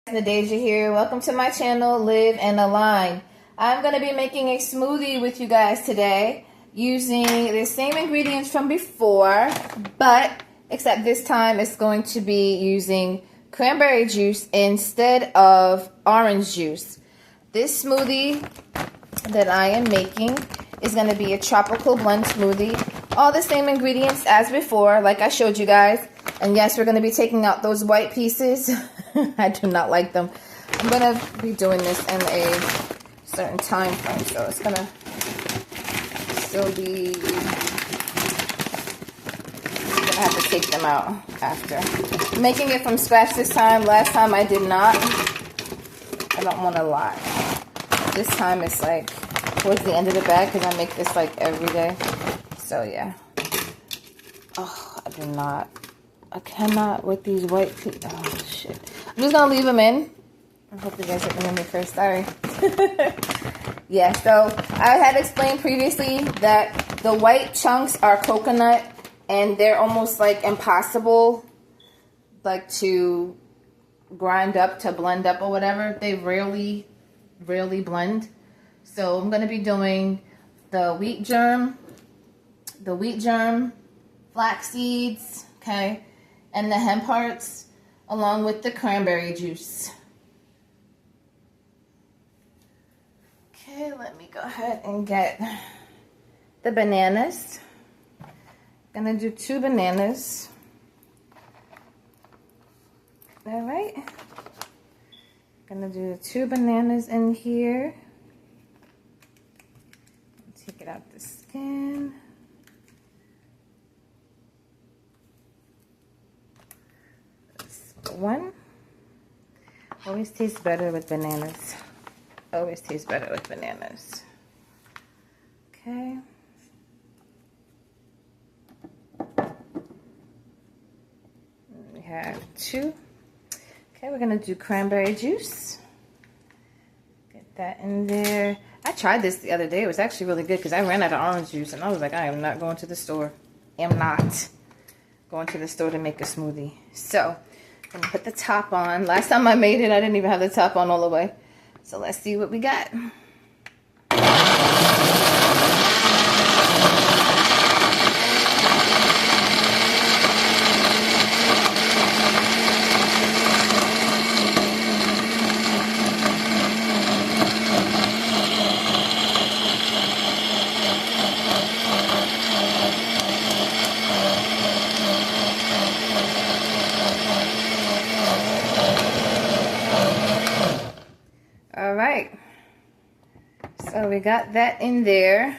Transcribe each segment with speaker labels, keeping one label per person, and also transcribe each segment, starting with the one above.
Speaker 1: Nadeja here. Welcome to my channel, Live and Align. I'm going to be making a smoothie with you guys today using the same ingredients from before, but except this time it's going to be using cranberry juice instead of orange juice. This smoothie that I am making is going to be a tropical blend smoothie. All the same ingredients as before, like I showed you guys. And yes, we're going to be taking out those white pieces. I do not like them. I'm going to be doing this in a certain time frame, so it's going to still be, I'm going to have to take them out after. I'm making it from scratch this time. Last time I did not. I don't want to lie. This time it's like towards the end of the bag because I make this like every day. So yeah. Oh, I do not. I cannot with these white pieces. Oh shit. I'm just gonna leave them in. I hope you guys get them in here first. Sorry. Yeah, so I had explained previously that the white chunks are coconut and they're almost like impossible like to grind up, to blend up or whatever. They rarely blend. So I'm gonna be doing the wheat germ, flax seeds, okay, and the hemp hearts, along with the cranberry juice. Okay, let me go ahead and get the bananas. Gonna do 2 bananas. All right. Gonna do the 2 bananas in here. Take it out the skin. One. Always tastes better with bananas. Always tastes better with bananas. Okay. We have 2. Okay, we're gonna do cranberry juice. Get that in there. I tried this the other day. It was actually really good because I ran out of orange juice and I was like, I am not going to the store. Am not going to the store to make a smoothie. So I'm gonna put the top on. Last time I made it, I didn't even have the top on all the way. So let's see what we got. Alright, so we got that in there.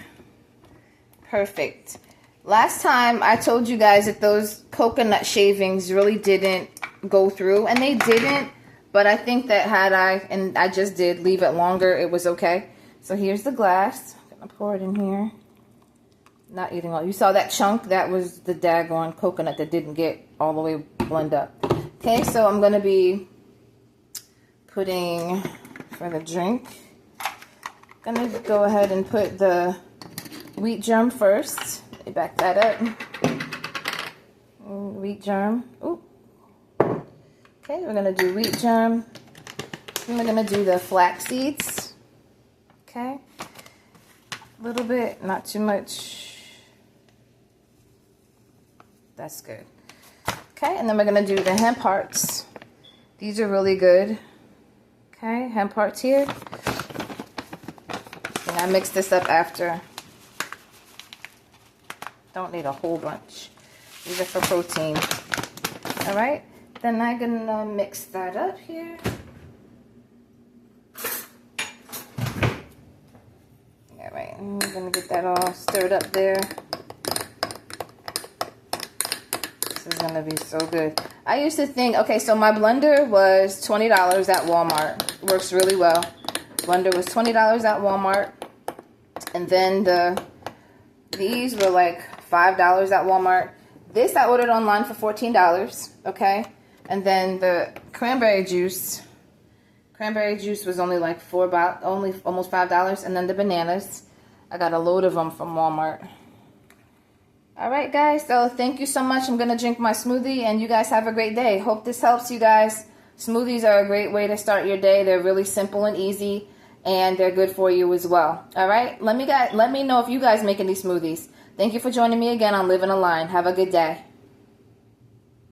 Speaker 1: Perfect. Last time I told you guys that those coconut shavings really didn't go through, and they didn't, but I think that had I just did leave it longer, it was okay. So here's the glass. I'm gonna pour it in here. Not eating all. You saw that chunk? That was the daggone coconut that didn't get all the way blend up. Okay, so I'm gonna be putting, for the drink, I'm gonna go ahead and put the wheat germ first. Let me back that up. Wheat germ. Ooh. Okay, we're gonna do wheat germ. And we're gonna do the flax seeds. Okay. A little bit, not too much. That's good. Okay, and then we're gonna do the hemp hearts. These are really good. Okay, hemp hearts here. And I mix this up after. Don't need a whole bunch. These are for protein. Alright, then I'm gonna mix that up here. Alright, I'm gonna get that all stirred up there. This is gonna be so good. I used to think, okay, so my blender was $20 at Walmart. It works really well. Blender was $20 at Walmart. And then these were like $5 at Walmart. This I ordered online for $14, okay? And then the cranberry juice was only like almost $5. And then the bananas, I got a load of them from Walmart. Alright guys, so thank you so much. I'm going to drink my smoothie and you guys have a great day. Hope this helps you guys. Smoothies are a great way to start your day. They're really simple and easy, and they're good for you as well. All right? Let me know if you guys making these smoothies. Thank you for joining me again on Living a Line. Have a good day.